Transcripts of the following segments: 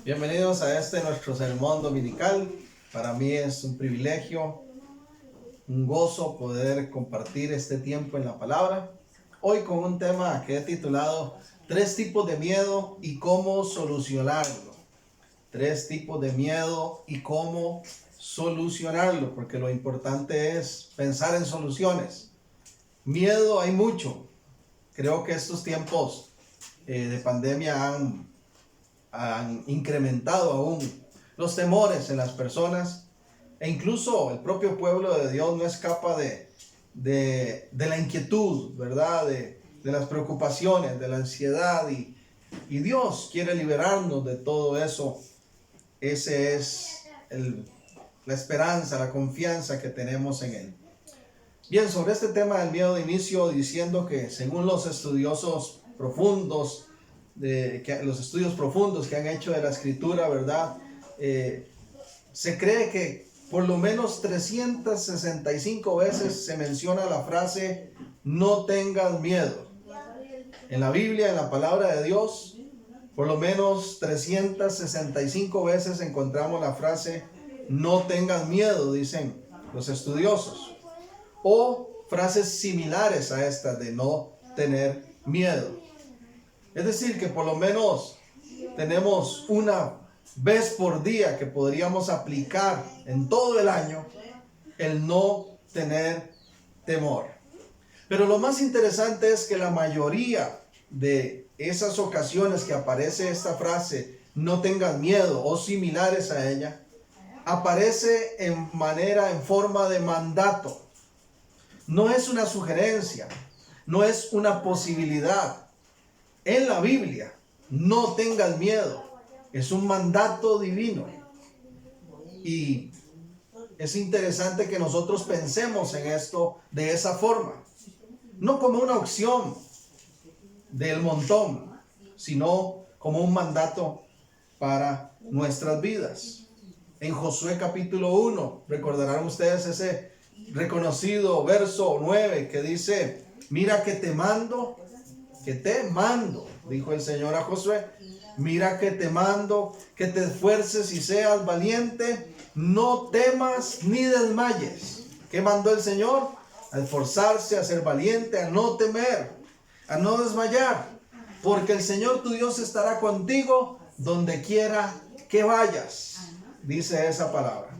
Bienvenidos a nuestro sermón dominical. Para mí es un privilegio, un gozo poder compartir este tiempo en la palabra. Hoy con un tema que he titulado 3 tipos de miedo y cómo solucionarlo. 3 tipos de miedo y cómo solucionarlo, porque lo importante es pensar en soluciones. Miedo hay mucho. Creo que estos tiempos de pandemia han incrementado aún los temores en las personas, e incluso el propio pueblo de Dios no escapa de la inquietud, ¿verdad? De las preocupaciones, de la ansiedad, y Dios quiere liberarnos de todo eso. Ese es la esperanza, la confianza que tenemos en Él. Bien, sobre este tema del miedo, de inicio diciendo que según los estudiosos profundos, los estudios profundos que han hecho de la escritura, ¿verdad? Se cree que por lo menos 365 veces se menciona la frase no tengas miedo. En la Biblia, en la palabra de Dios, por lo menos 365 veces encontramos la frase no tengas miedo, dicen los estudiosos, o frases similares a estas de no tener miedo. Es decir, que por lo menos tenemos una vez por día que podríamos aplicar en todo el año el no tener temor. Pero lo más interesante es que la mayoría de esas ocasiones que aparece esta frase, no tengas miedo, o similares a ella, aparece en forma de mandato. No es una sugerencia, no es una posibilidad. En la Biblia, no tengas miedo, es un mandato divino. Y es interesante que nosotros pensemos en esto de esa forma, no como una opción del montón, sino como un mandato para nuestras vidas. En Josué capítulo 1, recordarán ustedes ese reconocido verso 9 que dice: mira que te mando, dijo el Señor a Josué, mira que te mando, que te esfuerces y seas valiente, no temas ni desmayes. ¿Qué mandó el Señor? A esforzarse, a ser valiente, a no temer, a no desmayar, porque el Señor tu Dios estará contigo donde quiera que vayas, dice esa palabra.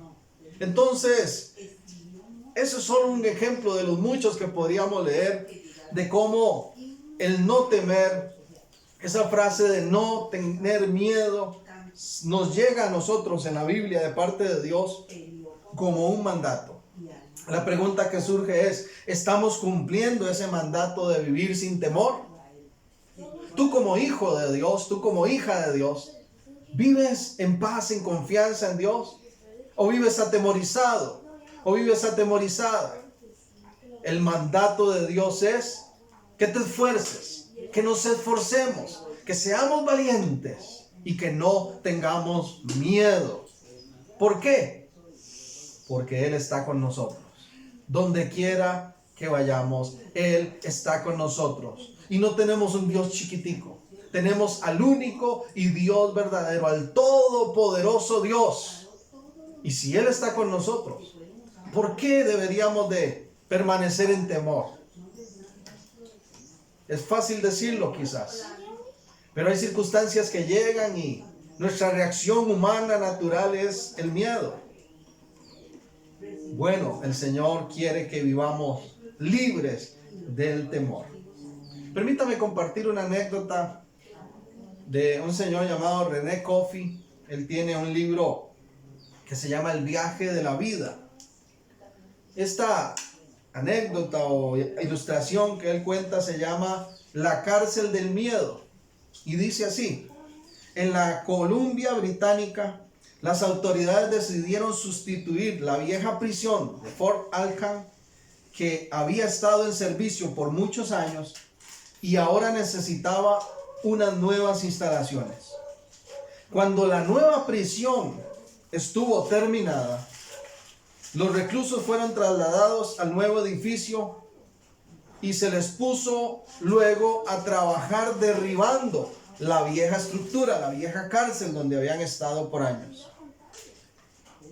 Entonces, eso es solo un ejemplo de los muchos que podríamos leer de cómo el no temer, esa frase de no tener miedo, nos llega a nosotros en la Biblia de parte de Dios como un mandato. La pregunta que surge es: ¿estamos cumpliendo ese mandato de vivir sin temor? Tú como hijo de Dios, tú como hija de Dios, ¿vives en paz, en confianza en Dios? ¿O vives atemorizado? ¿O vives atemorizada? El mandato de Dios es que te esfuerces, que nos esforcemos, que seamos valientes y que no tengamos miedo. ¿Por qué? Porque Él está con nosotros. Donde quiera que vayamos, Él está con nosotros. Y no tenemos un Dios chiquitico. Tenemos al único y Dios verdadero, al todopoderoso Dios. Y si Él está con nosotros, ¿por qué deberíamos de permanecer en temor? Es fácil decirlo quizás, pero hay circunstancias que llegan y nuestra reacción humana natural es el miedo. Bueno, el Señor quiere que vivamos libres del temor. Permítame compartir una anécdota de un señor llamado René Coffey. Él tiene un libro que se llama El viaje de la vida. Esta anécdota o ilustración que él cuenta se llama La cárcel del miedo, y dice así: en la Columbia Británica, las autoridades decidieron sustituir la vieja prisión de Fort Alcan, que había estado en servicio por muchos años y ahora necesitaba unas nuevas instalaciones. Cuando la nueva prisión estuvo terminada, los reclusos fueron trasladados al nuevo edificio y se les puso luego a trabajar derribando la vieja estructura, la vieja cárcel donde habían estado por años.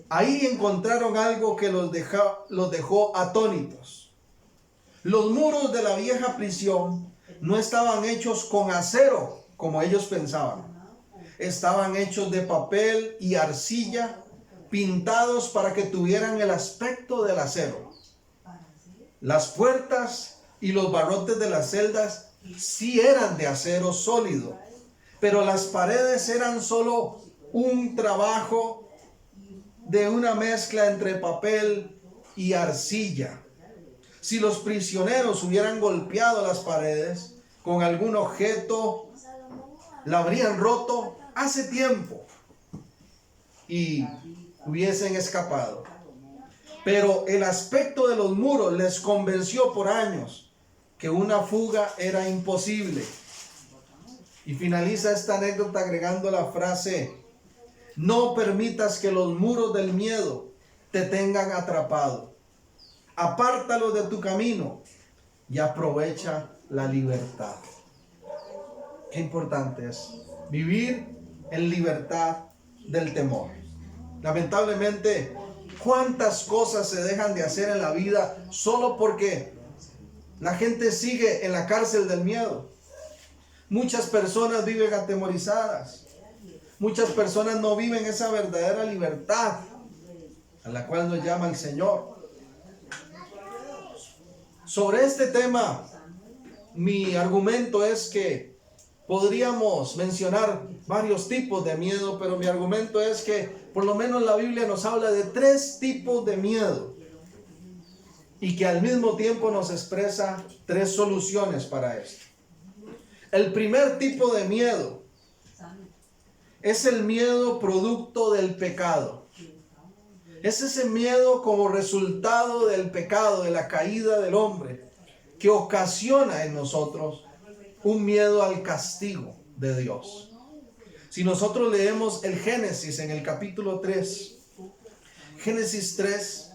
Ahí encontraron algo que los dejó atónitos. Los muros de la vieja prisión no estaban hechos con acero como ellos pensaban. Estaban hechos de papel y arcilla, pintados para que tuvieran el aspecto del acero. Las puertas y los barrotes de las celdas sí eran de acero sólido, pero las paredes eran solo un trabajo de una mezcla entre papel y arcilla. Si los prisioneros hubieran golpeado las paredes con algún objeto, la habrían roto hace tiempo y hubiesen escapado. Pero el aspecto de los muros les convenció por años que una fuga era imposible. Y finaliza esta anécdota agregando la frase: no permitas que los muros del miedo te tengan atrapado. Apártalos de tu camino y aprovecha la libertad. Qué importante es vivir en libertad del temor. Lamentablemente, ¿cuántas cosas se dejan de hacer en la vida solo porque la gente sigue en la cárcel del miedo? Muchas personas viven atemorizadas. Muchas personas no viven esa verdadera libertad a la cual nos llama el Señor. Sobre este tema, mi argumento es que podríamos mencionar varios tipos de miedo, pero mi argumento es que por lo menos la Biblia nos habla de 3 tipos de miedo y que al mismo tiempo nos expresa 3 soluciones para esto. El primer tipo de miedo es el miedo producto del pecado. Es ese miedo como resultado del pecado, de la caída del hombre, que ocasiona en nosotros un miedo al castigo de Dios. Si nosotros leemos el Génesis en el capítulo 3, Génesis 3,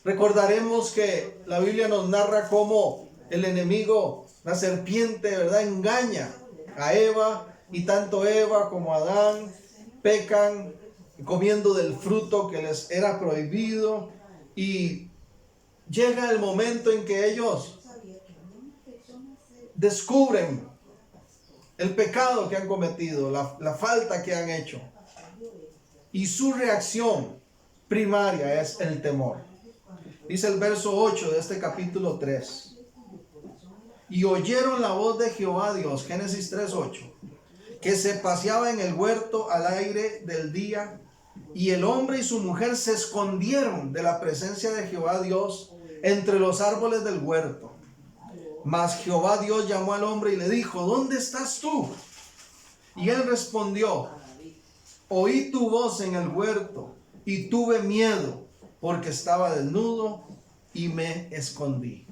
recordaremos que la Biblia nos narra cómo el enemigo, la serpiente, ¿verdad?, engaña a Eva, y tanto Eva como Adán pecan comiendo del fruto que les era prohibido, y llega el momento en que ellos descubren el pecado que han cometido, la falta que han hecho, y su reacción primaria es el temor. Dice el verso 8 de este capítulo 3: y oyeron la voz de Jehová Dios, Génesis 3:8, que se paseaba en el huerto al aire del día, y el hombre y su mujer se escondieron de la presencia de Jehová Dios entre los árboles del huerto. Mas Jehová Dios llamó al hombre y le dijo: ¿dónde estás tú? Y él respondió: oí tu voz en el huerto y tuve miedo, porque estaba desnudo y me escondí.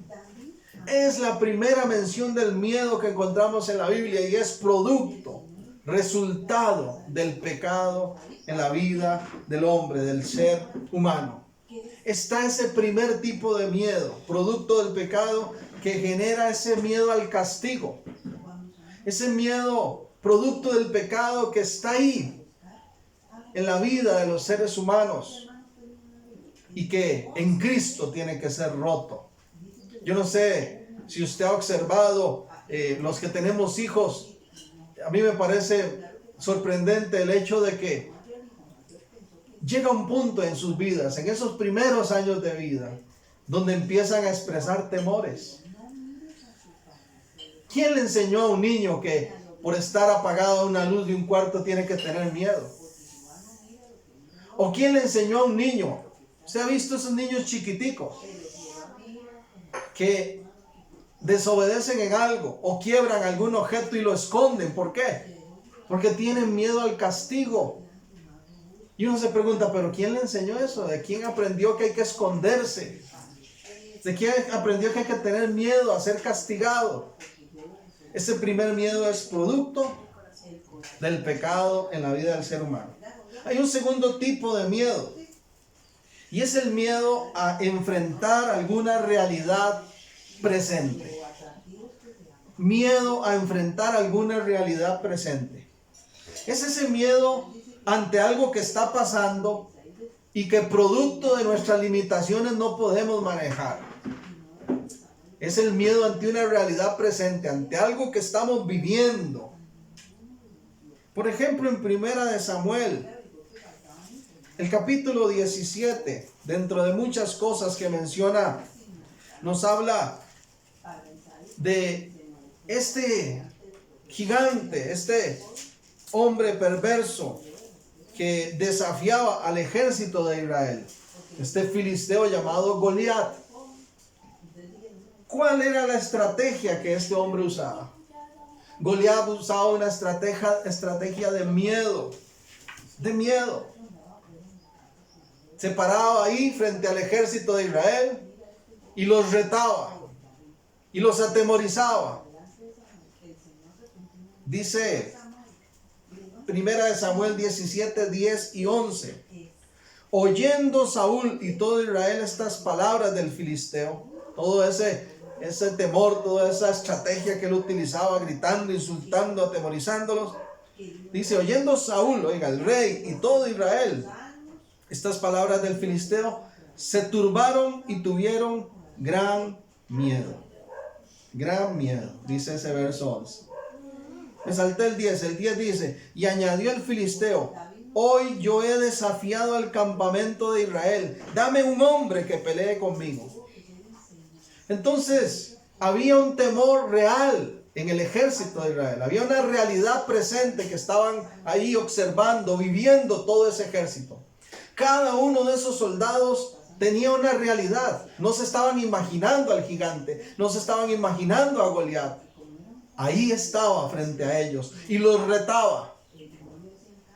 Es la primera mención del miedo que encontramos en la Biblia, y es producto, resultado del pecado en la vida del hombre, del ser humano. Está ese primer tipo de miedo, producto del pecado, que genera ese miedo al castigo. Ese miedo, producto del pecado, que está ahí en la vida de los seres humanos y que en Cristo tiene que ser roto. Yo no sé si usted ha observado, los que tenemos hijos, a mí me parece sorprendente el hecho de que llega un punto en sus vidas, en esos primeros años de vida, donde empiezan a expresar temores. ¿Quién le enseñó a un niño que por estar apagada una luz de un cuarto tiene que tener miedo? ¿O quién le enseñó a un niño? ¿Usted ha visto esos niños chiquiticos que desobedecen en algo o quiebran algún objeto y lo esconden? ¿Por qué? Porque tienen miedo al castigo. Y uno se pregunta, ¿pero quién le enseñó eso? ¿De quién aprendió que hay que esconderse? ¿De quién aprendió que hay que tener miedo a ser castigado? Ese primer miedo es producto del pecado en la vida del ser humano. Hay un segundo tipo de miedo, y es el miedo a enfrentar alguna realidad presente. miedo a enfrentar alguna realidad presente. Es ese miedo ante algo que está pasando y que producto de nuestras limitaciones no podemos manejar. Es el miedo ante una realidad presente, ante algo que estamos viviendo. Por ejemplo, en Primera de Samuel, el capítulo 17, dentro de muchas cosas que menciona, nos habla de este gigante, este hombre perverso que desafiaba al ejército de Israel, este filisteo llamado Goliat. ¿Cuál era la estrategia que este hombre usaba? Goliat usaba una estrategia de miedo, Se paraba ahí frente al ejército de Israel y los retaba y los atemorizaba. Dice Primera de Samuel 17, 10 y 11. Oyendo Saúl y todo Israel estas palabras del filisteo, todo ese temor, toda esa estrategia que él utilizaba, gritando, insultando, atemorizándolos. Dice, oyendo Saúl, oiga, el rey y todo Israel, estas palabras del filisteo, se turbaron y tuvieron gran miedo. Gran miedo, dice ese verso 11. Me salté el 10 dice, y añadió el filisteo, hoy yo he desafiado al campamento de Israel, dame un hombre que pelee conmigo. Entonces, había un temor real en el ejército de Israel, había una realidad presente que estaban ahí observando, viviendo todo ese ejército. Cada uno de esos soldados tenía una realidad, no se estaban imaginando al gigante, no se estaban imaginando a Goliat. Ahí estaba frente a ellos y los retaba.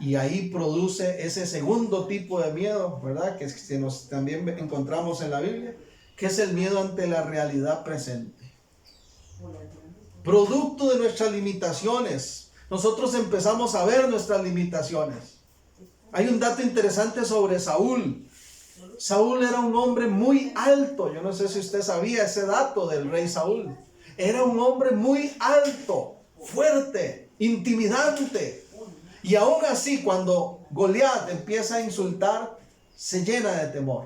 Y ahí produce ese segundo tipo de miedo, ¿verdad? Que nos también encontramos en la Biblia, que es el miedo ante la realidad presente. Producto de nuestras limitaciones, nosotros empezamos a ver nuestras limitaciones. Hay un dato interesante sobre Saúl. Saúl era un hombre muy alto. Yo no sé si usted sabía ese dato del rey Saúl. Era un hombre muy alto, fuerte, intimidante. Y aún así, cuando Goliat empieza a insultar, se llena de temor.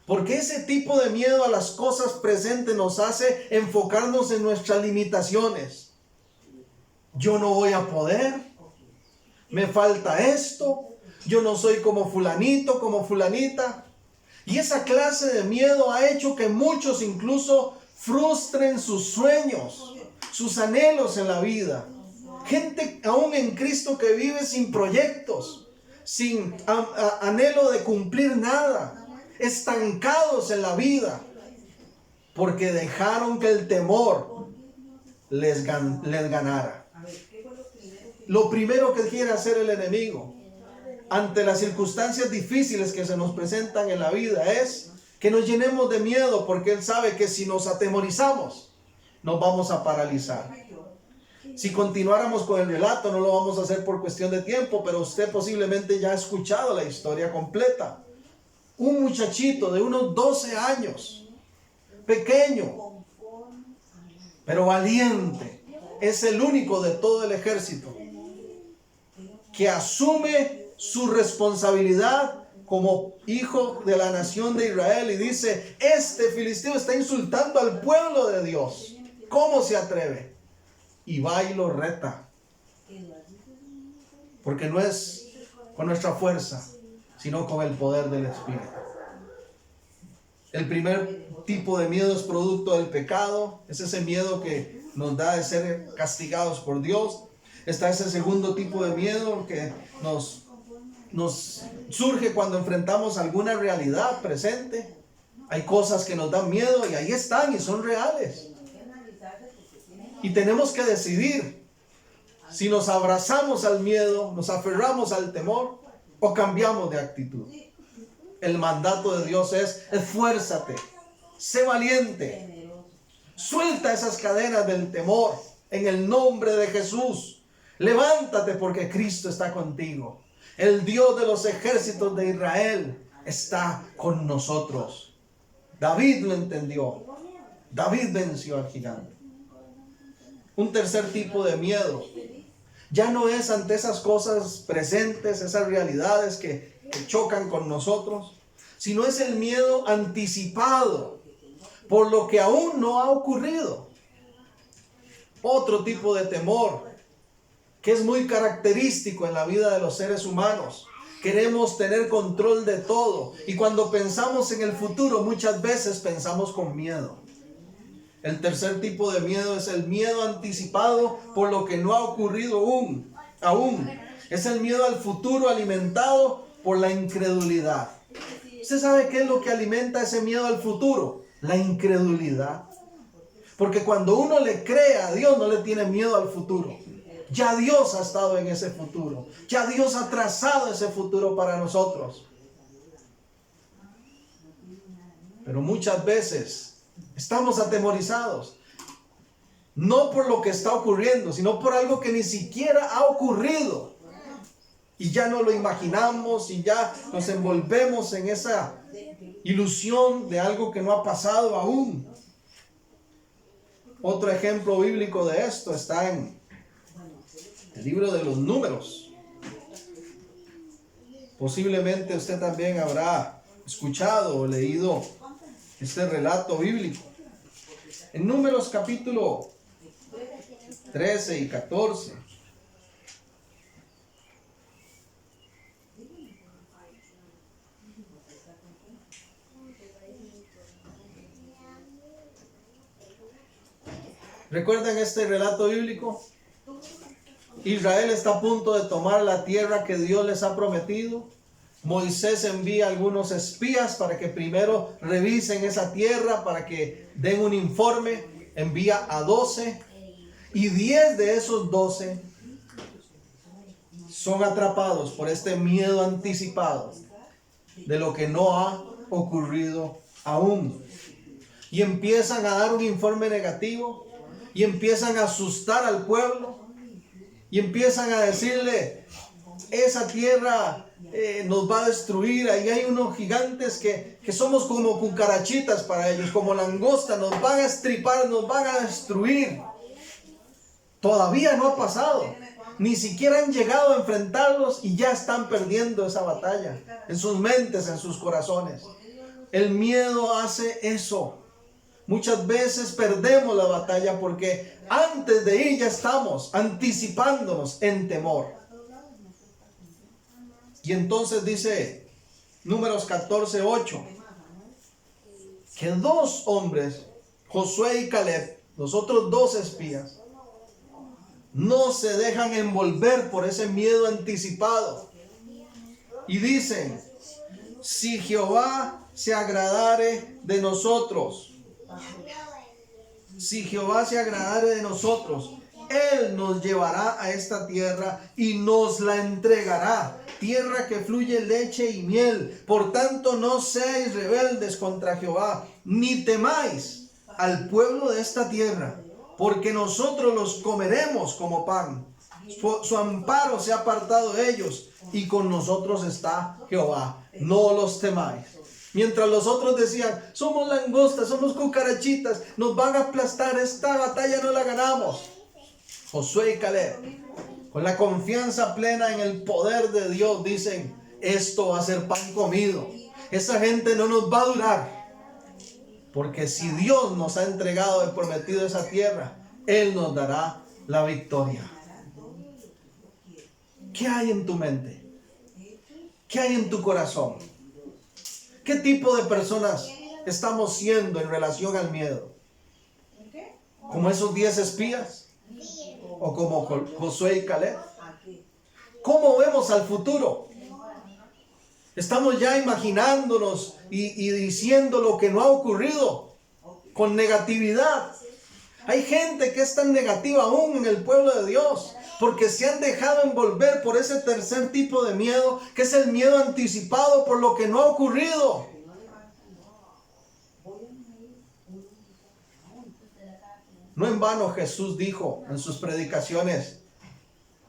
Porque ese tipo de miedo a las cosas presentes nos hace enfocarnos en nuestras limitaciones. Yo no voy a poder. Me falta esto. Yo no soy como fulanito, como fulanita. Y esa clase de miedo ha hecho que muchos incluso frustren sus sueños, sus anhelos en la vida. Gente aún en Cristo que vive sin proyectos, sin anhelo de cumplir nada, estancados en la vida, porque dejaron que el temor les ganara. Lo primero que quiere hacer el enemigo ante las circunstancias difíciles que se nos presentan en la vida es que nos llenemos de miedo, porque Él sabe que si nos atemorizamos, nos vamos a paralizar. Si continuáramos con el relato, no lo vamos a hacer por cuestión de tiempo, pero usted posiblemente ya ha escuchado la historia completa. Un muchachito de unos 12 años, pequeño, pero valiente, es el único de todo el ejército que asume su responsabilidad como hijo de la nación de Israel y dice, este filisteo está insultando al pueblo de Dios. ¿Cómo se atreve? Y va y lo reta. Porque no es con nuestra fuerza, sino con el poder del Espíritu. El primer tipo de miedo es producto del pecado. Es ese miedo que nos da de ser castigados por Dios. Está ese segundo tipo de miedo que nos surge cuando enfrentamos alguna realidad presente. Hay cosas que nos dan miedo y ahí están y son reales. Y tenemos que decidir si nos abrazamos al miedo, nos aferramos al temor o cambiamos de actitud. El mandato de Dios es: esfuérzate, sé valiente, suelta esas cadenas del temor en el nombre de Jesús. Levántate porque Cristo está contigo. El Dios de los ejércitos de Israel está con nosotros. David lo entendió. David venció al gigante. Un tercer tipo de miedo ya no es ante esas cosas presentes, esas realidades que chocan con nosotros, sino es el miedo anticipado por lo que aún no ha ocurrido. Otro tipo de temor que es muy característico en la vida de los seres humanos. Queremos tener control de todo, y cuando pensamos en el futuro muchas veces pensamos con miedo. El tercer tipo de miedo es el miedo anticipado por lo que no ha ocurrido aún. Es el miedo al futuro alimentado por la incredulidad. ¿Usted sabe qué es lo que alimenta ese miedo al futuro? La incredulidad. Porque cuando uno le cree a Dios, no le tiene miedo al futuro. Ya Dios ha estado en ese futuro. Ya Dios ha trazado ese futuro para nosotros. Pero muchas veces estamos atemorizados, no por lo que está ocurriendo, sino por algo que ni siquiera ha ocurrido. Y ya no lo imaginamos y ya nos envolvemos en esa ilusión de algo que no ha pasado aún. Otro ejemplo bíblico de esto está en el libro de los Números. Posiblemente usted también habrá escuchado o leído este relato bíblico. En Números capítulo 13 y 14. ¿Recuerdan este relato bíblico? Israel está a punto de tomar la tierra que Dios les ha prometido. Moisés envía a algunos espías para que primero revisen esa tierra, para que den un informe. Envía a 12 y 10 de esos 12 son atrapados por este miedo anticipado de lo que no ha ocurrido aún. Y empiezan a dar un informe negativo y empiezan a asustar al pueblo y empiezan a decirle: esa tierra nos va a destruir, ahí hay unos gigantes que somos como cucarachitas para ellos, como langosta, nos van a estripar, nos van a destruir. Todavía no ha pasado, ni siquiera han llegado a enfrentarlos y ya están perdiendo esa batalla en sus mentes, en sus corazones. El miedo hace eso. Muchas veces perdemos la batalla porque antes de ir ya estamos anticipándonos en temor. Y entonces dice Números 14:8, que 2 hombres, Josué y Caleb, los otros 2 espías, no se dejan envolver por ese miedo anticipado. Y dicen: si Jehová se agradare de nosotros, si Jehová se agradare de nosotros, Él nos llevará a esta tierra y nos la entregará, tierra que fluye leche y miel. Por tanto, no seáis rebeldes contra Jehová, ni temáis al pueblo de esta tierra, porque nosotros los comeremos como pan. Su amparo se ha apartado de ellos, y con nosotros está Jehová. No los temáis. Mientras los otros decían: somos langostas, somos cucarachitas, nos van a aplastar, esta batalla no la ganamos. Josué y Caleb, con la confianza plena en el poder de Dios, dicen: esto va a ser pan comido. Esa gente no nos va a durar. Porque si Dios nos ha entregado y prometido esa tierra, Él nos dará la victoria. ¿Qué hay en tu mente? ¿Qué hay en tu corazón? ¿Qué tipo de personas estamos siendo en relación al miedo? ¿Como esos 10 espías? ¿O como Josué y Caleb? ¿Cómo vemos al futuro? Estamos ya imaginándonos y diciendo lo que no ha ocurrido con negatividad. Hay gente que es tan negativa aún en el pueblo de Dios porque se han dejado envolver por ese tercer tipo de miedo, que es el miedo anticipado por lo que no ha ocurrido. No en vano Jesús dijo en sus predicaciones: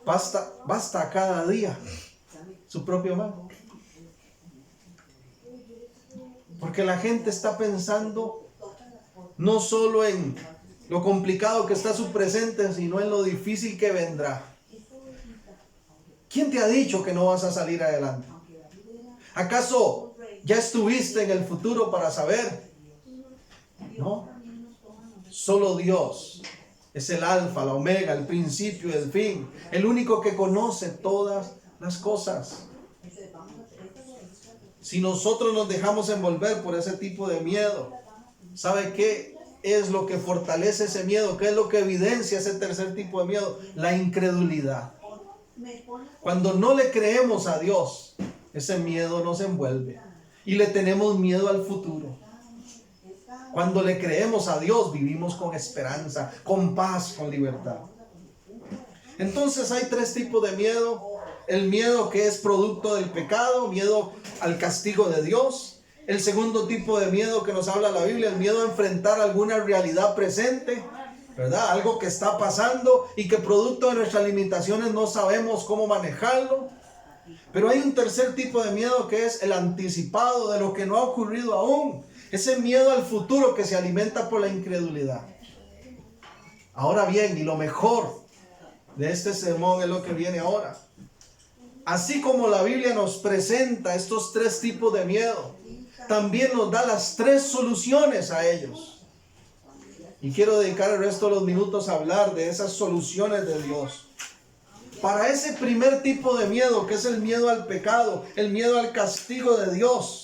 basta cada día su propio mal. Porque la gente está pensando no solo en lo complicado que está su presente, sino en lo difícil que vendrá. ¿Quién te ha dicho que no vas a salir adelante? ¿Acaso ya estuviste en el futuro para saber? No. Solo Dios es el alfa, la omega, el principio y el fin. El único que conoce todas las cosas. Si nosotros nos dejamos envolver por ese tipo de miedo, ¿sabe qué es lo que fortalece ese miedo? ¿Qué es lo que evidencia ese tercer tipo de miedo? La incredulidad. Cuando no le creemos a Dios, ese miedo nos envuelve y le tenemos miedo al futuro. Cuando le creemos a Dios, vivimos con esperanza, con paz, con libertad. Entonces hay tres tipos de miedo. El miedo que es producto del pecado, miedo al castigo de Dios. El segundo tipo de miedo que nos habla la Biblia, el miedo a enfrentar alguna realidad presente, ¿verdad? Algo que está pasando y que producto de nuestras limitaciones no sabemos cómo manejarlo. Pero hay un tercer tipo de miedo que es el anticipado de lo que no ha ocurrido aún. Ese miedo al futuro que se alimenta por la incredulidad. Ahora bien, y lo mejor de este sermón es lo que viene ahora. Así como la Biblia nos presenta estos tres tipos de miedo, también nos da las tres soluciones a ellos. Y quiero dedicar el resto de los minutos a hablar de esas soluciones de Dios. Para ese primer tipo de miedo, que es el miedo al pecado, el miedo al castigo de Dios,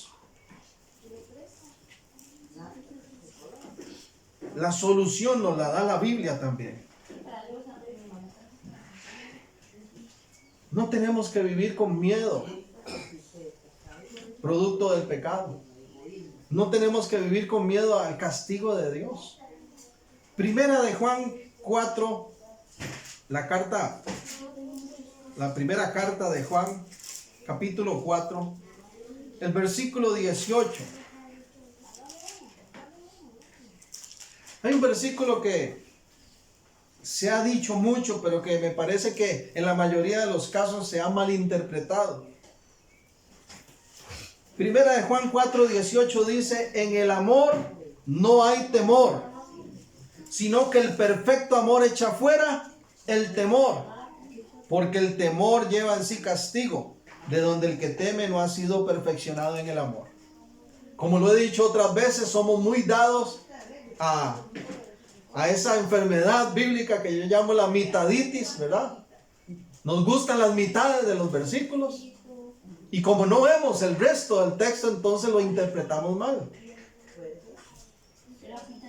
la solución nos la da la Biblia también. No tenemos que vivir con miedo, producto del pecado. No tenemos que vivir con miedo al castigo de Dios. Primera de Juan 4, la primera carta de Juan, capítulo 4, el versículo 18. Hay un versículo que se ha dicho mucho, pero que me parece que en la mayoría de los casos se ha malinterpretado. Primera de Juan 4:18 dice: en el amor no hay temor, sino que el perfecto amor echa fuera el temor, porque el temor lleva en sí castigo, de donde el que teme no ha sido perfeccionado en el amor. Como lo he dicho otras veces, somos muy dados a esa enfermedad bíblica que yo llamo la mitaditis, ¿verdad? Nos gustan las mitades de los versículos y como no vemos el resto del texto, entonces lo interpretamos mal.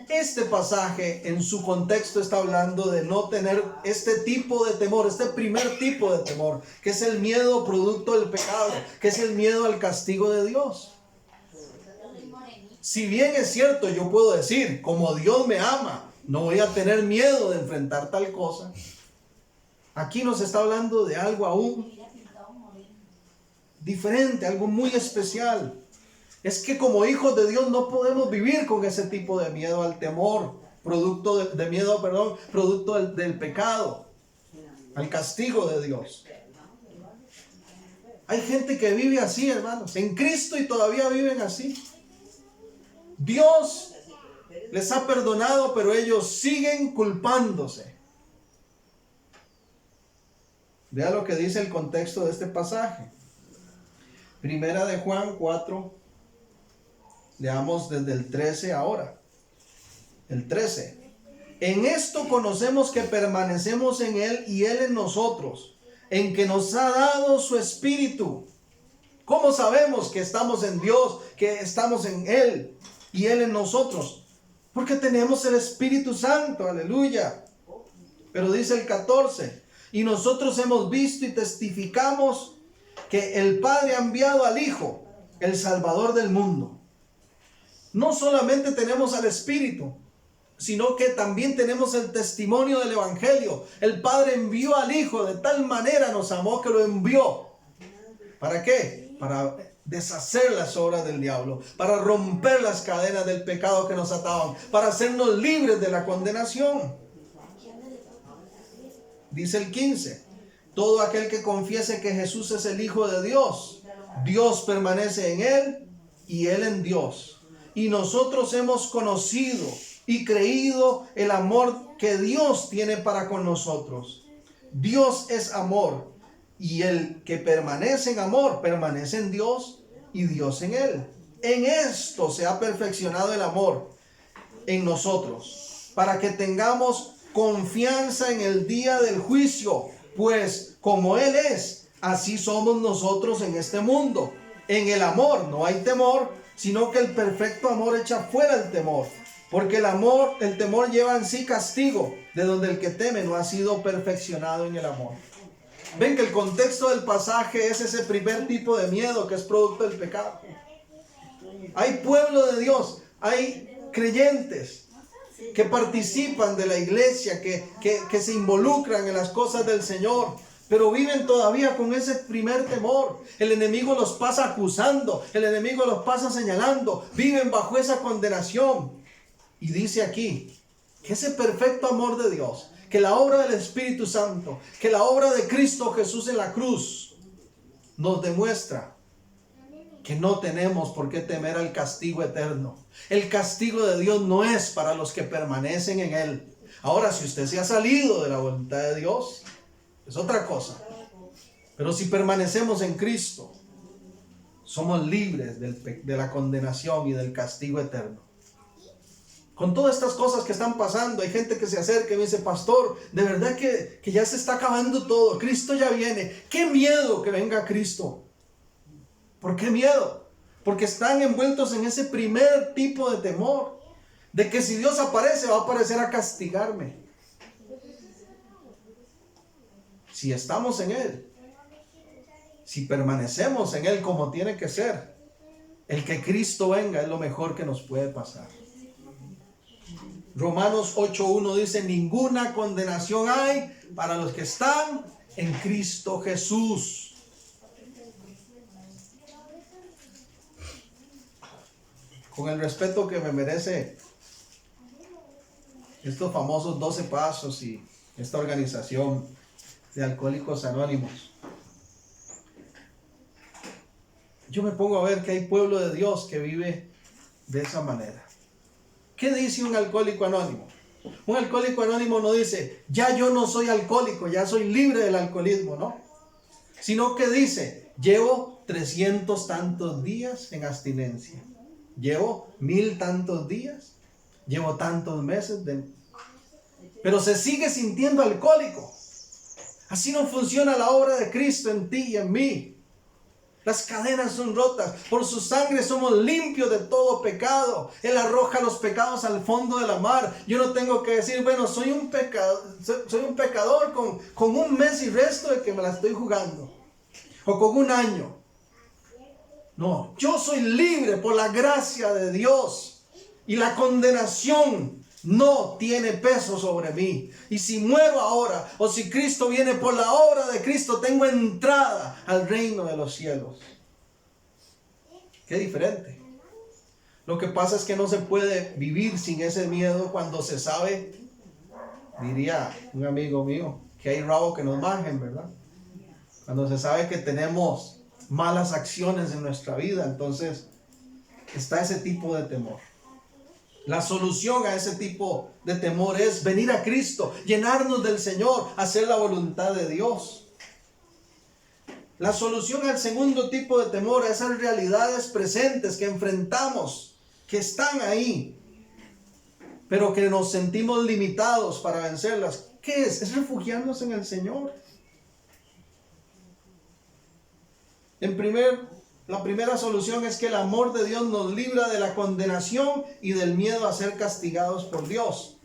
Este pasaje en su contexto está hablando de no tener este tipo de temor, este primer tipo de temor, que es el miedo producto del pecado, que es el miedo al castigo de Dios. Si bien es cierto, yo puedo decir, como Dios me ama, no voy a tener miedo de enfrentar tal cosa. Aquí nos está hablando de algo aún diferente, algo muy especial. Es que como hijos de Dios no podemos vivir con ese tipo de miedo al temor, producto del pecado, al castigo de Dios. Hay gente que vive así, hermanos, en Cristo y todavía viven así. Dios les ha perdonado, pero ellos siguen culpándose. Vea lo que dice el contexto de este pasaje. Primera de Juan 4, leamos desde el 13 ahora. El 13. En esto conocemos que permanecemos en Él y Él en nosotros, en que nos ha dado su Espíritu. ¿Cómo sabemos que estamos en Dios, que estamos en Él y Él en nosotros? Porque tenemos el Espíritu Santo, aleluya. Pero dice el 14, y nosotros hemos visto y testificamos que el Padre ha enviado al Hijo, el Salvador del mundo. No solamente tenemos al Espíritu, sino que también tenemos el testimonio del Evangelio. El Padre envió al Hijo, de tal manera nos amó que lo envió. ¿Para qué? Para deshacer las obras del diablo, para romper las cadenas del pecado que nos ataban, para hacernos libres de la condenación. Dice el 15, todo aquel que confiese que Jesús es el Hijo de Dios, Dios permanece en él y él en Dios. Y nosotros hemos conocido y creído el amor que Dios tiene para con nosotros. Dios es amor, y el que permanece en amor, permanece en Dios y Dios en él. En esto se ha perfeccionado el amor en nosotros, para que tengamos confianza en el día del juicio, pues como Él es, así somos nosotros en este mundo. En el amor no hay temor, sino que el perfecto amor echa fuera el temor, porque el temor lleva en sí castigo, de donde el que teme no ha sido perfeccionado en el amor. Ven que el contexto del pasaje es ese primer tipo de miedo que es producto del pecado. Hay pueblo de Dios, hay creyentes que participan de la iglesia, que se involucran en las cosas del Señor, pero viven todavía con ese primer temor. El enemigo los pasa acusando, el enemigo los pasa señalando, viven bajo esa condenación. Y dice aquí que ese perfecto amor de Dios, que la obra del Espíritu Santo, que la obra de Cristo Jesús en la cruz nos demuestra que no tenemos por qué temer al castigo eterno. El castigo de Dios no es para los que permanecen en Él. Ahora, si usted se ha salido de la voluntad de Dios, es otra cosa. Pero si permanecemos en Cristo, somos libres de la condenación y del castigo eterno. Con todas estas cosas que están pasando, hay gente que se acerca y me dice: pastor, de verdad que ya se está acabando todo, Cristo ya viene. ¡Qué miedo que venga Cristo! ¿Por qué miedo? Porque están envueltos en ese primer tipo de temor, de que si Dios aparece, va a aparecer a castigarme. Si estamos en Él, si permanecemos en Él como tiene que ser, el que Cristo venga es lo mejor que nos puede pasar. Romanos 8:1 dice: ninguna condenación hay para los que están en Cristo Jesús. Con el respeto que me merece estos famosos 12 pasos y esta organización de Alcohólicos Anónimos, yo me pongo a ver que hay pueblo de Dios que vive de esa manera. ¿Qué dice un alcohólico anónimo? Un alcohólico anónimo no dice: ya yo no soy alcohólico, ya soy libre del alcoholismo, ¿no? Sino que dice: llevo 300 tantos días en abstinencia, llevo 1000 tantos días, llevo tantos meses pero se sigue sintiendo alcohólico. Así no funciona la obra de Cristo en ti y en mí. Las cadenas son rotas, por su sangre somos limpios de todo pecado. Él arroja los pecados al fondo de la mar. Yo no tengo que decir: bueno, soy un pecador con un mes y resto de que me la estoy jugando, o con un año. No, yo soy libre por la gracia de Dios, y la condenación no tiene peso sobre mí. Y si muero ahora, o si Cristo viene, por la obra de Cristo tengo entrada al reino de los cielos. Qué diferente. Lo que pasa es que no se puede vivir sin ese miedo cuando se sabe, diría un amigo mío, que hay rabo que nos bajen, ¿verdad? Cuando se sabe que tenemos malas acciones en nuestra vida, entonces está ese tipo de temor. La solución a ese tipo de temor es venir a Cristo, llenarnos del Señor, hacer la voluntad de Dios. La solución al segundo tipo de temor, a esas realidades presentes que enfrentamos, que están ahí, pero que nos sentimos limitados para vencerlas, ¿qué es? Es refugiarnos en el Señor. La primera solución es que el amor de Dios nos libra de la condenación y del miedo a ser castigados por Dios.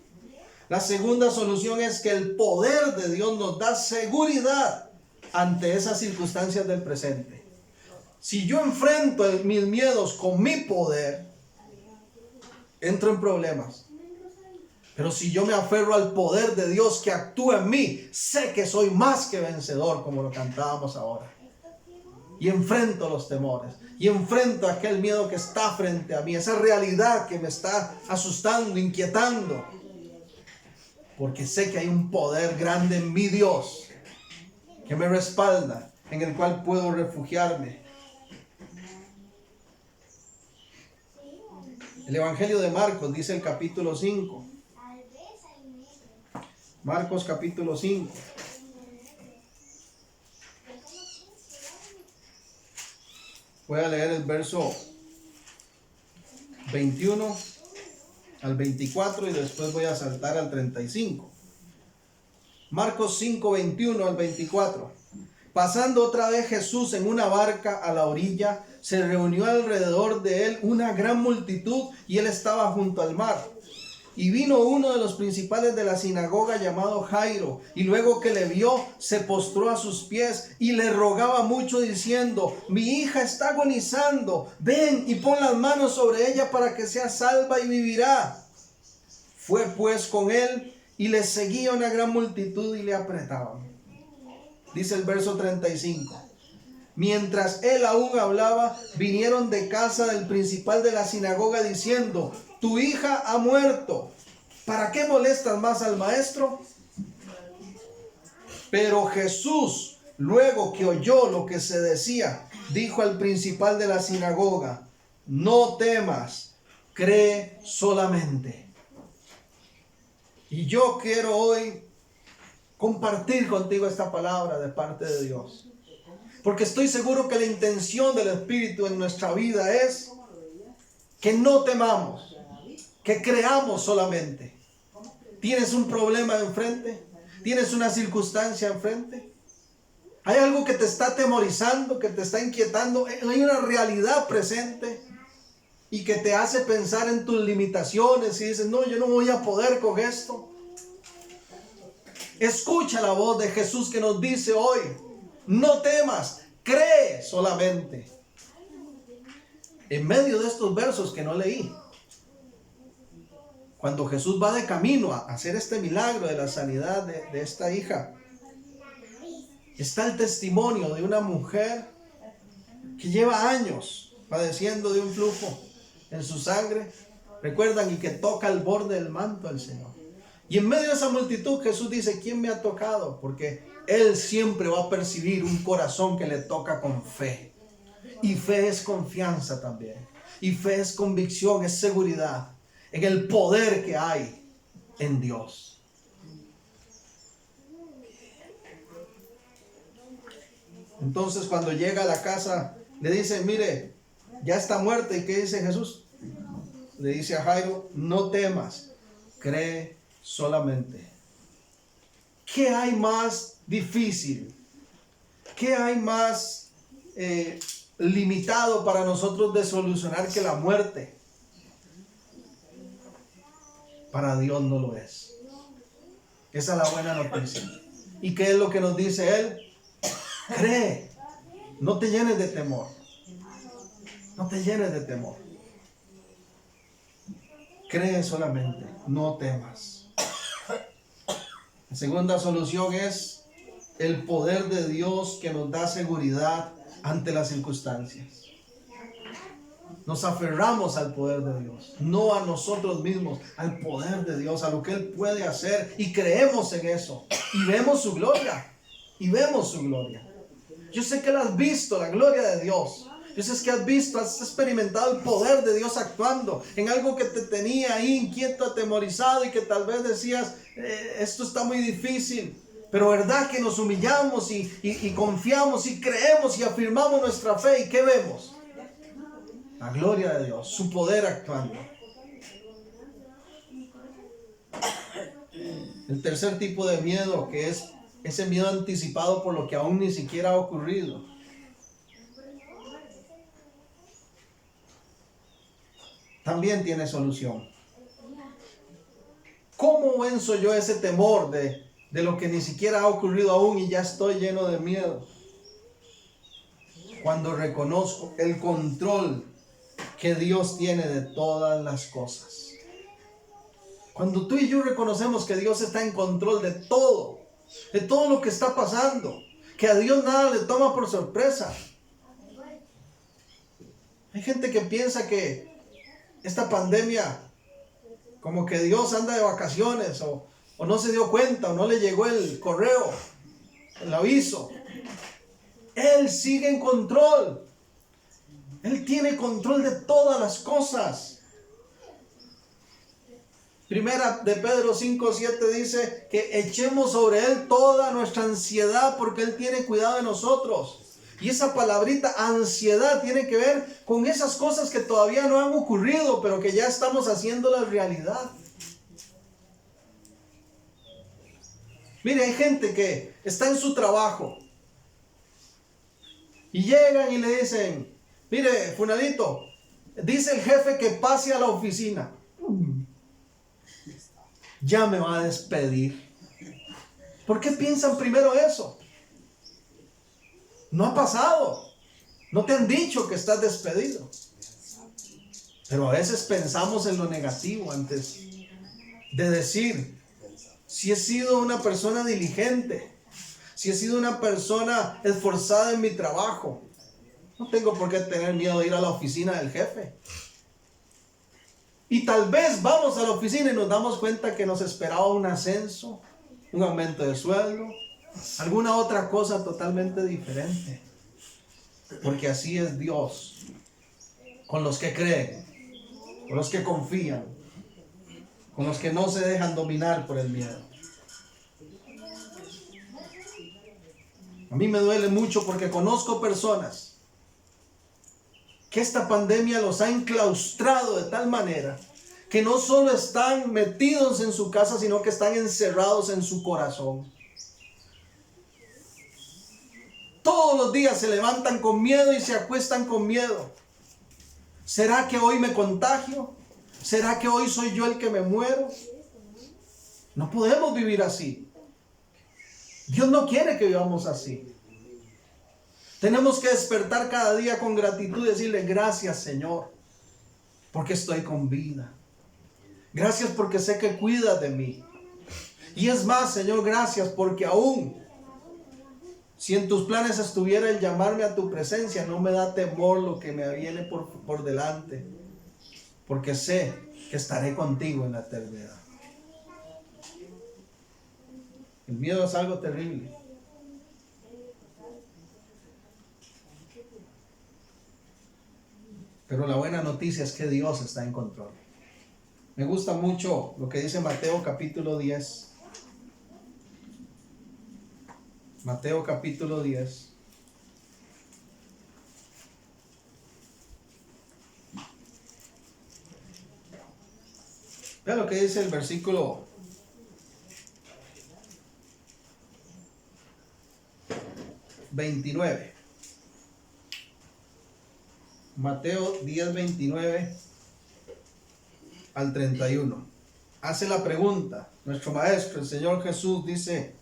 La segunda solución es que el poder de Dios nos da seguridad ante esas circunstancias del presente. Si yo enfrento mis miedos con mi poder, entro en problemas. Pero si yo me aferro al poder de Dios que actúa en mí, sé que soy más que vencedor, como lo cantábamos ahora. Y enfrento los temores, y enfrento aquel miedo que está frente a mí, esa realidad que me está asustando, inquietando, porque sé que hay un poder grande en mi Dios que me respalda, en el cual puedo refugiarme. El Evangelio de Marcos dice el capítulo 5. Marcos capítulo 5. Voy a leer el verso 21 al 24 y después voy a saltar al 35. Marcos 5, 21 al 24. Pasando otra vez Jesús en una barca a la orilla, se reunió alrededor de él una gran multitud y él estaba junto al mar. Y vino uno de los principales de la sinagoga llamado Jairo, y luego que le vio, se postró a sus pies y le rogaba mucho diciendo: mi hija está agonizando, ven y pon las manos sobre ella para que sea salva y vivirá. Fue pues con él y le seguía una gran multitud y le apretaban. Dice el verso 35. Mientras él aún hablaba, vinieron de casa del principal de la sinagoga diciendo: tu hija ha muerto, ¿para qué molestas más al maestro? Pero Jesús, luego que oyó lo que se decía, dijo al principal de la sinagoga: no temas, cree solamente. Y yo quiero hoy compartir contigo esta palabra de parte de Dios, porque estoy seguro que la intención del Espíritu en nuestra vida es que no temamos, que creamos solamente. ¿Tienes un problema enfrente? ¿Tienes una circunstancia enfrente? ¿Hay algo que te está atemorizando, que te está inquietando? ¿Hay una realidad presente y que te hace pensar en tus limitaciones y dices: no, yo no voy a poder con esto? Escucha la voz de Jesús que nos dice hoy: no temas, cree solamente. En medio de estos versos que no leí, cuando Jesús va de camino a hacer este milagro de la sanidad de esta hija, está el testimonio de una mujer que lleva años padeciendo de un flujo en su sangre, recuerdan, y que toca el borde del manto del Señor. Y en medio de esa multitud Jesús dice: ¿quién me ha tocado? Porque Él siempre va a percibir un corazón que le toca con fe. Y fe es confianza también. Y fe es convicción, es seguridad en el poder que hay en Dios. Entonces, cuando llega a la casa, le dicen: mire, ya está muerta. ¿Y qué dice Jesús? Le dice a Jairo: no temas, cree solamente. ¿Qué hay más difícil? ¿Qué hay más limitado para nosotros de solucionar que la muerte? Para Dios no lo es. Esa es la buena noticia. ¿Y qué es lo que nos dice Él? Cree. No te llenes de temor. No te llenes de temor. Cree solamente. No temas. La segunda solución es el poder de Dios que nos da seguridad ante las circunstancias. Nos aferramos al poder de Dios, no a nosotros mismos, al poder de Dios, a lo que Él puede hacer, y creemos en eso y vemos su gloria. Y vemos su gloria. Yo sé que la has visto, la gloria de Dios. Yo sé que has visto, has experimentado el poder de Dios actuando en algo que te tenía ahí inquieto, atemorizado, y que tal vez decías: esto está muy difícil. Pero verdad que nos humillamos y confiamos y creemos y afirmamos nuestra fe. ¿Y qué vemos? La gloria de Dios, su poder actuando. El tercer tipo de miedo, que es ese miedo anticipado por lo que aún ni siquiera ha ocurrido. También tiene solución. ¿Cómo venzo yo ese temor de lo que ni siquiera ha ocurrido aún y ya estoy lleno de miedo? Cuando reconozco el control que Dios tiene de todas las cosas. Cuando tú y yo reconocemos que Dios está en control de todo lo que está pasando, que a Dios nada le toma por sorpresa. Hay gente que piensa que esta pandemia, como que Dios anda de vacaciones, o no se dio cuenta, o no le llegó el correo, el aviso. Él sigue en control. Él tiene control de todas las cosas. Primera de Pedro 5:7 dice que echemos sobre Él toda nuestra ansiedad porque Él tiene cuidado de nosotros. Y esa palabrita ansiedad tiene que ver con esas cosas que todavía no han ocurrido, pero que ya estamos haciéndolas realidad. Mire, hay gente que está en su trabajo y llegan y le dicen, mire, fulanito, dice el jefe que pase a la oficina. Ya me va a despedir. ¿Por qué piensan primero eso? No ha pasado. No te han dicho que estás despedido. Pero a veces pensamos en lo negativo antes de decir, si he sido una persona diligente, si he sido una persona esforzada en mi trabajo, no tengo por qué tener miedo de ir a la oficina del jefe. Y tal vez vamos a la oficina y nos damos cuenta que nos esperaba un ascenso, un aumento de sueldo, alguna otra cosa totalmente diferente. Porque así es Dios con los que creen, con los que confían, con los que no se dejan dominar por el miedo. A mí me duele mucho porque conozco personas que esta pandemia los ha enclaustrado de tal manera que no solo están metidos en su casa, sino que están encerrados en su corazón. Todos los días se levantan con miedo y se acuestan con miedo. ¿Será que hoy me contagio? ¿Será que hoy soy yo el que me muero? No podemos vivir así. Dios no quiere que vivamos así. Tenemos que despertar cada día con gratitud y decirle gracias, Señor, porque estoy con vida. Gracias porque sé que cuidas de mí. Y es más, Señor, gracias porque aún si en tus planes estuviera el llamarme a tu presencia, no me da temor lo que me viene por delante, porque sé que estaré contigo en la eternidad. El miedo es algo terrible. Pero la buena noticia es que Dios está en control. Me gusta mucho lo que dice Mateo capítulo 10. Mateo capítulo 10. Vea lo que dice el versículo 29. Mateo 10, 29 al 31. Hace la pregunta. Nuestro maestro, el Señor Jesús, dice,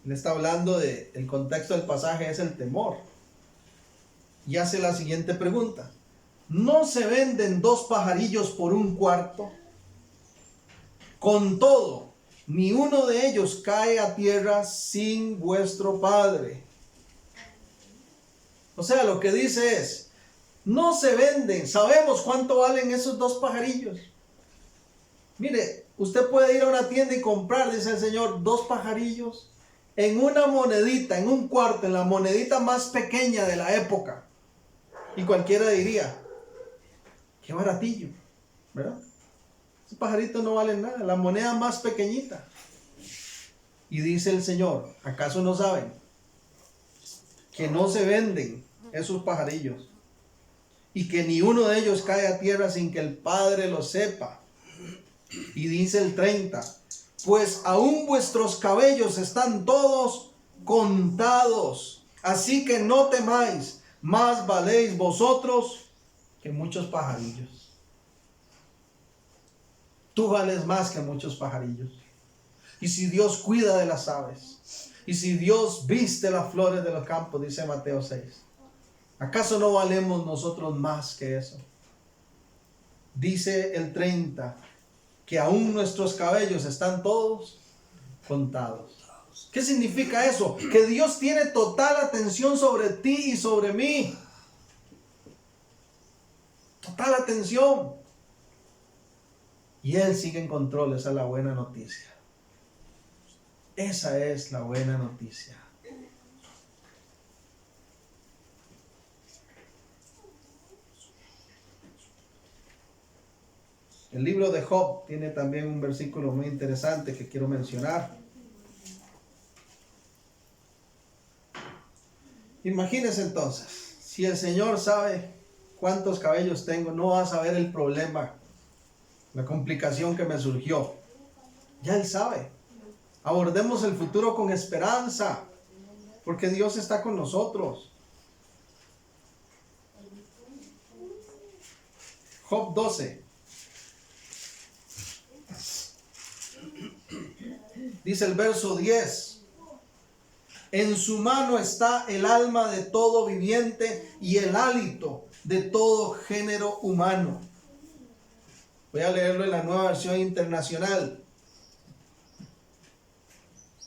le está hablando el contexto del pasaje, es el temor. Y hace la siguiente pregunta. ¿No se venden 2 pajarillos por 1 cuarto? Con todo, ni uno de ellos cae a tierra sin vuestro Padre. O sea, lo que dice es, no se venden. Sabemos cuánto valen esos 2 pajarillos. Mire, usted puede ir a una tienda y comprar, dice el Señor, 2 pajarillos en una monedita, en 1 cuarto, en la monedita más pequeña de la época. Y cualquiera diría, qué baratillo, ¿verdad? Esos pajaritos no valen nada, la moneda más pequeñita. Y dice el Señor, ¿acaso no saben que no se venden esos pajarillos? Y que ni uno de ellos cae a tierra sin que el Padre lo sepa. Y dice el 30, pues aún vuestros cabellos están todos contados. Así que no temáis, más valéis vosotros que muchos pajarillos. Tú vales más que muchos pajarillos. Y si Dios cuida de las aves, y si Dios viste las flores de los campos, dice Mateo 6, ¿acaso no valemos nosotros más que eso? Dice el 30, que aún nuestros cabellos están todos contados. ¿Qué significa eso? Que Dios tiene total atención sobre ti y sobre mí. Total atención. Y Él sigue en control. Esa es la buena noticia. Esa es la buena noticia. El libro de Job tiene también un versículo muy interesante que quiero mencionar. Imagínense entonces, si el Señor sabe cuántos cabellos tengo, no va a saber el problema, la complicación que me surgió. Ya Él sabe. Abordemos el futuro con esperanza, porque Dios está con nosotros. Job 12. Dice el verso 10. En su mano está el alma de todo viviente y el hálito de todo género humano. Voy a leerlo en la Nueva Versión Internacional.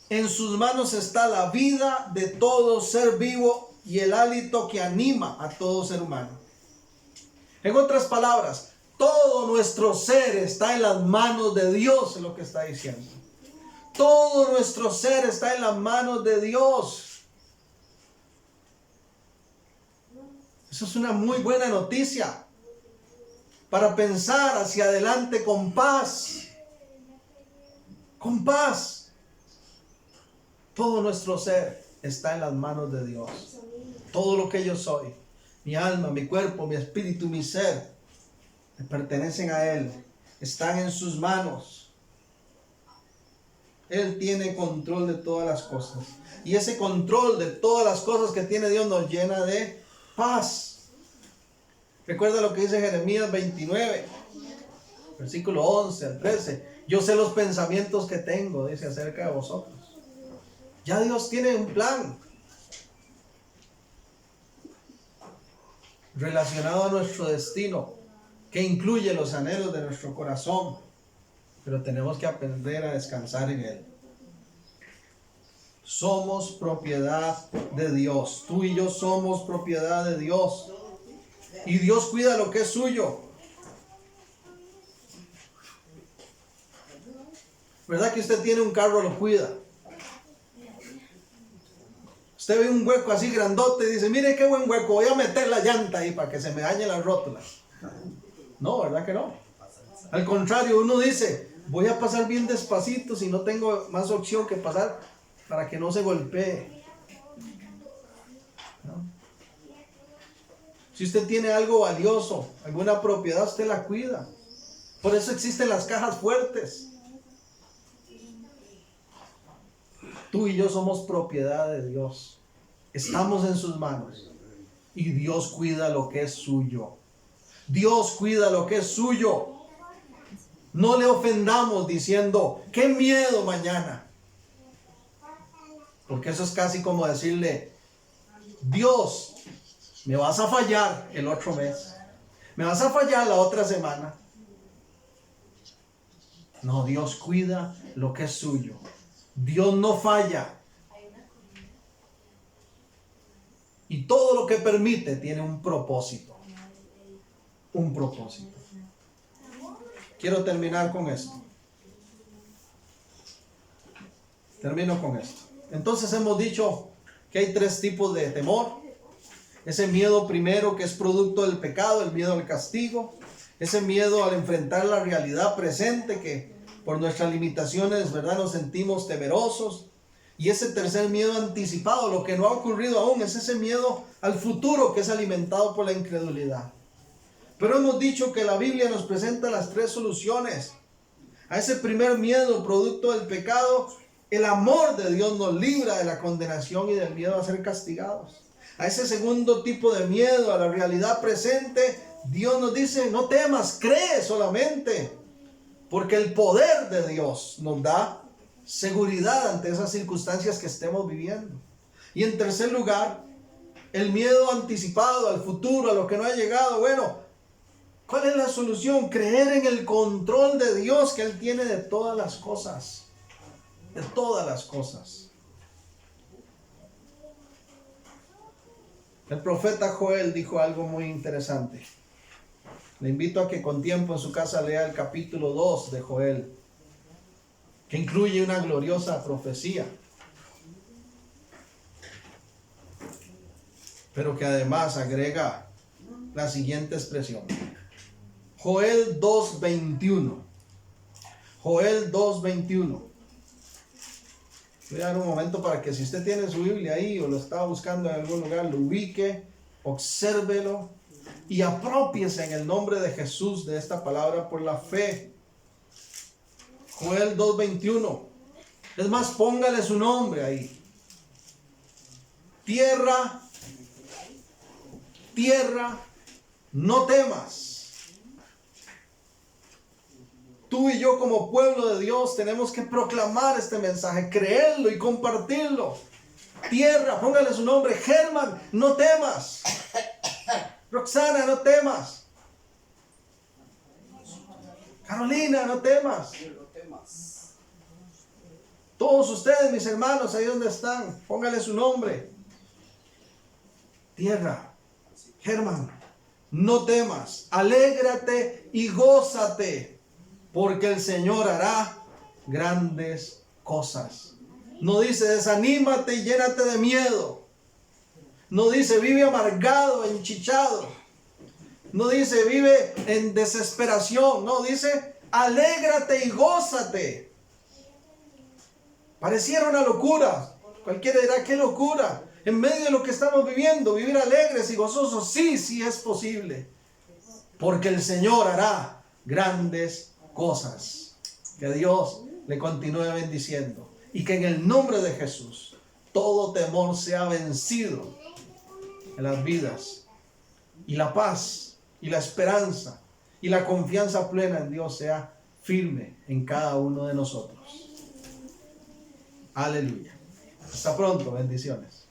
En sus manos está la vida de todo ser vivo y el hálito que anima a todo ser humano. En otras palabras, todo nuestro ser está en las manos de Dios, es lo que está diciendo. Todo nuestro ser está en las manos de Dios. Eso es una muy buena noticia para pensar hacia adelante con paz. Con paz. Todo nuestro ser está en las manos de Dios. Todo lo que yo soy, mi alma, mi cuerpo, mi espíritu, mi ser, me pertenecen a Él. Están en sus manos. Él tiene control de todas las cosas. Y ese control de todas las cosas que tiene Dios nos llena de paz. Recuerda lo que dice Jeremías 29, versículo 11 al 13. Yo sé los pensamientos que tengo, dice, acerca de vosotros. Ya Dios tiene un plan relacionado a nuestro destino, que incluye los anhelos de nuestro corazón. Pero tenemos que aprender a descansar en Él. Somos propiedad de Dios. Tú y yo somos propiedad de Dios. Y Dios cuida lo que es suyo. ¿Verdad que usted tiene un carro, lo cuida? Usted ve un hueco así grandote y dice, mire qué buen hueco, voy a meter la llanta ahí para que se me dañen las rótulas. No, ¿verdad que no? Al contrario, uno dice, voy a pasar bien despacito si no tengo más opción que pasar para que no se golpee. ¿No? Si usted tiene algo valioso, alguna propiedad, usted la cuida. Por eso existen las cajas fuertes. Tú y yo somos propiedad de Dios. Estamos en sus manos. Y Dios cuida lo que es suyo. Dios cuida lo que es suyo. No le ofendamos diciendo, qué miedo mañana. Porque eso es casi como decirle, Dios, me vas a fallar el otro mes. Me vas a fallar la otra semana. No, Dios cuida lo que es suyo. Dios no falla. Y todo lo que permite tiene un propósito. Un propósito. Quiero terminar con esto. Termino con esto. Entonces hemos dicho que hay tres tipos de temor. Ese miedo primero que es producto del pecado, el miedo al castigo. Ese miedo al enfrentar la realidad presente que por nuestras limitaciones, ¿verdad?, nos sentimos temerosos. Y ese tercer miedo anticipado, lo que no ha ocurrido aún, es ese miedo al futuro que es alimentado por la incredulidad. Pero hemos dicho que la Biblia nos presenta las tres soluciones. A ese primer miedo producto del pecado, el amor de Dios nos libra de la condenación y del miedo a ser castigados. A ese segundo tipo de miedo, a la realidad presente, Dios nos dice, no temas, cree solamente. Porque el poder de Dios nos da seguridad ante esas circunstancias que estemos viviendo. Y en tercer lugar, el miedo anticipado al futuro, a lo que no ha llegado. Bueno, ¿cuál es la solución? Creer en el control de Dios que Él tiene de todas las cosas. De todas las cosas. El profeta Joel dijo algo muy interesante. Le invito a que con tiempo en su casa lea el capítulo 2 de Joel, que incluye una gloriosa profecía, pero que además agrega la siguiente expresión. Joel 2:21. Joel 2:21. Voy a dar un momento para que si usted tiene su Biblia ahí o lo está buscando en algún lugar, lo ubique, obsérvelo y apropiese en el nombre de Jesús de esta palabra por la fe. Joel 2:21. Es más, póngale su nombre ahí. Tierra, tierra, no temas. Tú y yo como pueblo de Dios tenemos que proclamar este mensaje, creerlo y compartirlo. Tierra, póngale su nombre. Germán, no temas. Roxana, no temas. Carolina, no temas. Todos ustedes, mis hermanos, ahí donde están, póngale su nombre. Tierra, Germán, no temas. Alégrate y gózate, porque el Señor hará grandes cosas. No dice desanímate y llénate de miedo. No dice vive amargado, enchichado. No dice vive en desesperación. No, dice alégrate y gózate. Pareciera una locura. Cualquiera dirá, qué locura. En medio de lo que estamos viviendo, vivir alegres y gozosos. Sí, sí es posible. Porque el Señor hará grandes cosas. Que Dios le continúe bendiciendo. Y que en el nombre de Jesús todo temor sea vencido en las vidas. Y la paz y la esperanza y la confianza plena en Dios sea firme en cada uno de nosotros. Aleluya. Hasta pronto. Bendiciones.